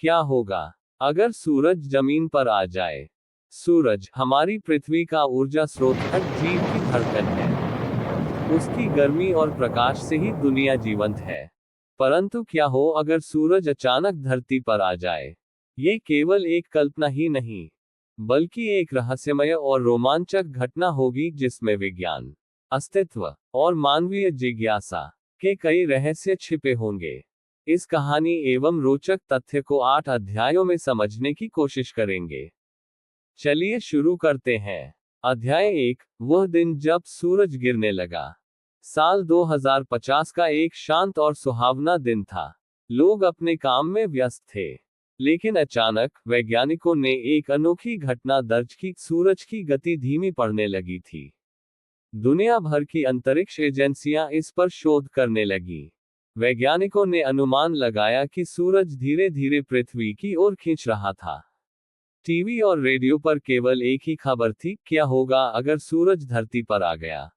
क्या होगा अगर सूरज जमीन पर आ जाए? सूरज हमारी पृथ्वी का ऊर्जा स्रोत, हर जीव की धड़कन है। उसकी गर्मी और प्रकाश से ही दुनिया जीवंत है। परंतु क्या हो अगर सूरज अचानक धरती पर आ जाए? ये केवल एक कल्पना ही नहीं, बल्कि एक रहस्यमय और रोमांचक घटना होगी जिसमें विज्ञान, अस्तित्व और मानवीय जिज्ञासा के कई रहस्य छिपे होंगे। इस कहानी एवं रोचक तथ्य को 8 अध्यायों में समझने की कोशिश करेंगे। चलिए शुरू करते हैं। अध्याय 1, वह दिन जब सूरज गिरने लगा। साल 2050 का एक शांत और सुहावना दिन था। लोग अपने काम में व्यस्त थे। लेकिन अचानक वैज्ञानिकों ने एक अनोखी घटना दर्ज की। सूरज की गति धीमी पड़ने लगी थी। दुनिया भर की अंतरिक्ष एजेंसियां इस पर शोध करने लगी। वैज्ञानिकों ने अनुमान लगाया कि सूरज धीरे धीरे पृथ्वी की ओर खींच रहा था। टीवी और रेडियो पर केवल एक ही खबर थी, क्या होगा अगर सूरज धरती पर आ गया?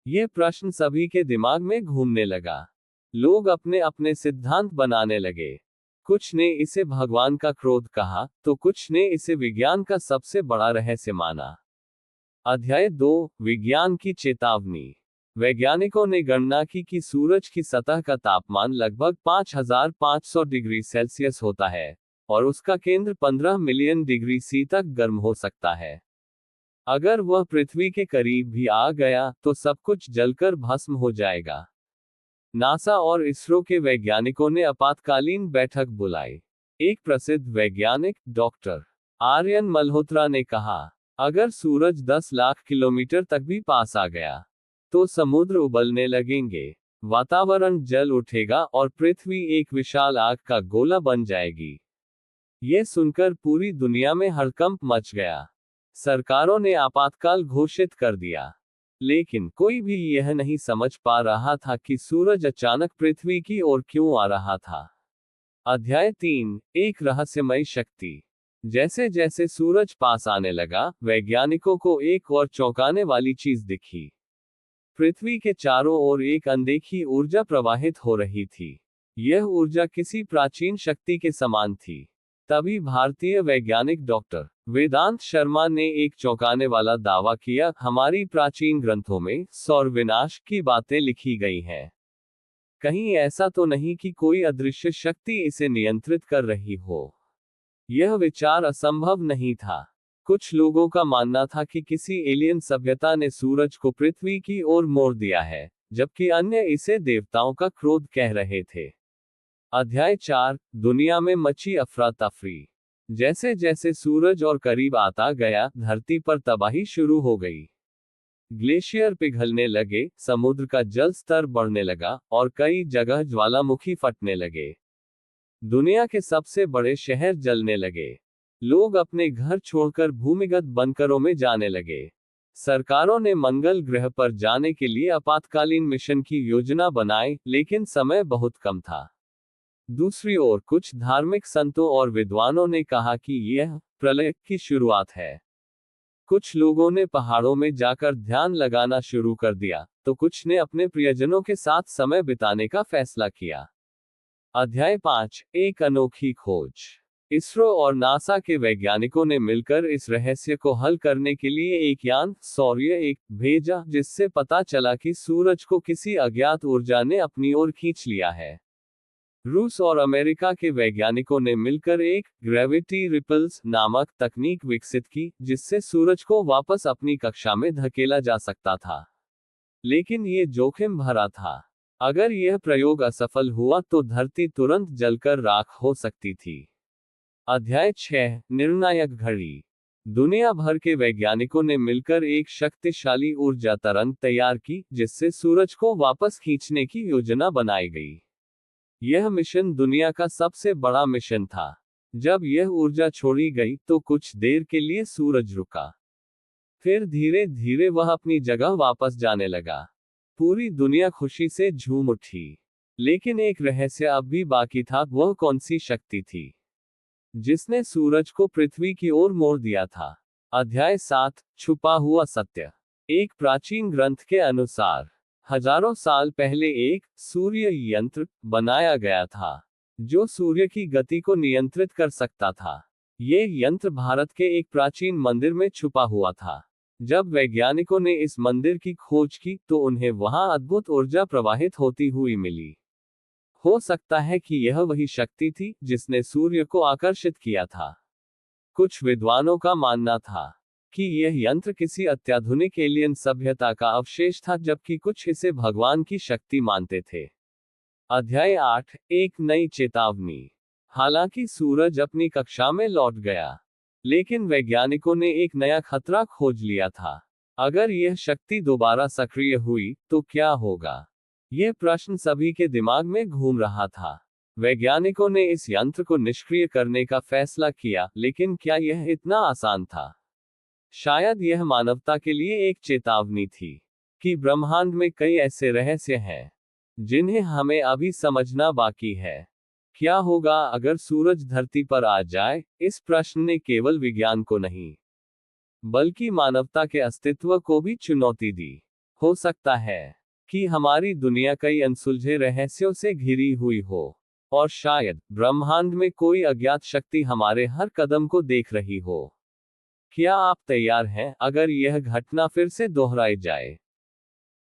यह प्रश्न सभी के दिमाग में घूमने लगा। लोग अपने अपने सिद्धांत बनाने लगे। कुछ ने इसे भगवान का क्रोध कहा, तो कुछ ने इसे विज्ञान का सबसे बड़ा रहस्य माना। अध्याय 2, विज्ञान की चेतावनी। वैज्ञानिकों ने गणना की कि सूरज की सतह का तापमान लगभग 5500 डिग्री सेल्सियस होता है, और उसका केंद्र 15 मिलियन डिग्री सी तक गर्म हो सकता है। अगर वह पृथ्वी के करीब भी आ गया, तो सब कुछ जलकर भस्म हो जाएगा। नासा और इसरो के वैज्ञानिकों ने आपातकालीन बैठक बुलाई। एक प्रसिद्ध वैज्ञानिक, डॉक्टर आर्यन मल्होत्रा ने कहा, अगर सूरज 10 लाख किलोमीटर तक भी पास आ गया, तो समुद्र उबलने लगेंगे, वातावरण जल उठेगा और पृथ्वी एक विशाल आग का गोला बन जाएगी। ये सुनकर पूरी दुनिया में हड़कंप मच गया। सरकारों ने आपातकाल घोषित कर दिया। लेकिन कोई भी यह नहीं समझ पा रहा था कि सूरज अचानक पृथ्वी की ओर क्यों आ रहा था। अध्याय 3, एक रहस्यमयी शक्ति। जैसे जैसे सूरज पास आने लगा, वैज्ञानिकों को एक और चौंकाने वाली चीज दिखी। पृथ्वी के चारों ओर एक अनदेखी ऊर्जा प्रवाहित हो रही थी। यह ऊर्जा किसी प्राचीन शक्ति के समान थी। तभी भारतीय वैज्ञानिक डॉक्टर वेदांत शर्मा ने एक चौंकाने वाला दावा किया, हमारी प्राचीन ग्रंथों में सौर विनाश की बातें लिखी गई हैं। कहीं ऐसा तो नहीं कि कोई अदृश्य शक्ति इसे नियंत्रित कर रही हो? यह विचार असंभव नहीं था। कुछ लोगों का मानना था कि किसी एलियन सभ्यता ने सूरज को पृथ्वी की ओर मोड़ दिया है, जबकि अन्य इसे देवताओं का क्रोध कह रहे थे। अध्याय 4, दुनिया में मची अफरा तफरी। जैसे जैसे सूरज और करीब आता गया, धरती पर तबाही शुरू हो गई। ग्लेशियर पिघलने लगे, समुद्र का जल स्तर बढ़ने लगा, और कई जगह ज्वालामुखी फटने लगे। दुनिया के सबसे बड़े शहर जलने लगे। लोग अपने घर छोड़कर भूमिगत बंकरों में जाने लगे। सरकारों ने मंगल ग्रह पर जाने के लिए आपातकालीन मिशन की योजना बनाई, लेकिन समय बहुत कम था। दूसरी ओर कुछ धार्मिक संतों और विद्वानों ने कहा कि यह प्रलय की शुरुआत है। कुछ लोगों ने पहाड़ों में जाकर ध्यान लगाना शुरू कर दिया, तो कुछ ने अपने प्रियजनों के साथ समय बिताने का फैसला किया। अध्याय 5, एक अनोखी खोज। इसरो और नासा के वैज्ञानिकों ने मिलकर इस रहस्य को हल करने के लिए एक यान, सौर्य 1, भेजा, जिससे पता चला कि सूरज को किसी अज्ञात ऊर्जा ने अपनी ओर खींच लिया है। रूस और अमेरिका के वैज्ञानिकों ने मिलकर एक ग्रेविटी रिपल्स नामक तकनीक विकसित की, जिससे सूरज को वापस अपनी कक्षा में धकेला जा सकता था। लेकिन ये जोखिम भरा था। अगर यह प्रयोग असफल हुआ तो धरती तुरंत जलकर राख हो सकती थी। अध्याय 6, निर्णायक घड़ी। दुनिया भर के वैज्ञानिकों ने मिलकर एक शक्तिशाली ऊर्जा तरंग तैयार की, जिससे सूरज को वापस खींचने की योजना बनाई गई। यह मिशन दुनिया का सबसे बड़ा मिशन था। जब यह ऊर्जा छोड़ी गई, तो कुछ देर के लिए सूरज रुका। फिर धीरे धीरे वह अपनी जगह वापस जाने लगा। पूरी दुनिया खुशी से झूम उठी। लेकिन एक रहस्य अब भी बाकी था, वह कौन सी शक्ति थी जिसने सूरज को पृथ्वी की ओर मोड़ दिया था। अध्याय 7, छुपा हुआ सत्य। एक प्राचीन ग्रंथ के अनुसार हजारों साल पहले एक सूर्य यंत्र बनाया गया था, जो सूर्य की गति को नियंत्रित कर सकता था। ये यंत्र भारत के एक प्राचीन मंदिर में छुपा हुआ था। जब वैज्ञानिकों ने इस मंदिर की खोज की तो उन्हें वहां अद्भुत ऊर्जा प्रवाहित होती हुई मिली। हो सकता है कि यह वही शक्ति थी जिसने सूर्य को आकर्षित किया था। कुछ विद्वानों का मानना था कि यह यंत्र किसी अत्याधुनिक एलियन सभ्यता का अवशेष था, जबकि कुछ इसे भगवान की शक्ति मानते थे। अध्याय 8, एक नई चेतावनी। हालांकि सूरज अपनी कक्षा में लौट गया, लेकिन वैज्ञानिकों ने एक नया खतरा खोज लिया था। अगर यह शक्ति दोबारा सक्रिय हुई तो क्या होगा? यह प्रश्न सभी के दिमाग में घूम रहा था। वैज्ञानिकों ने इस यंत्र को निष्क्रिय करने का फैसला किया, लेकिन क्या यह इतना आसान था? शायद यह मानवता के लिए एक चेतावनी थी कि ब्रह्मांड में कई ऐसे रहस्य हैं जिन्हें हमें अभी समझना बाकी है। क्या होगा अगर सूरज धरती पर आ जाए? इस प्रश्न ने केवल विज्ञान को नहीं, बल्कि मानवता के अस्तित्व को भी चुनौती दी। हो सकता है कि हमारी दुनिया कई अनसुलझे रहस्यों से घिरी हुई हो, और शायद ब्रह्मांड में कोई अज्ञात शक्ति हमारे हर कदम को देख रही हो। क्या आप तैयार हैं अगर यह घटना फिर से दोहराई जाए?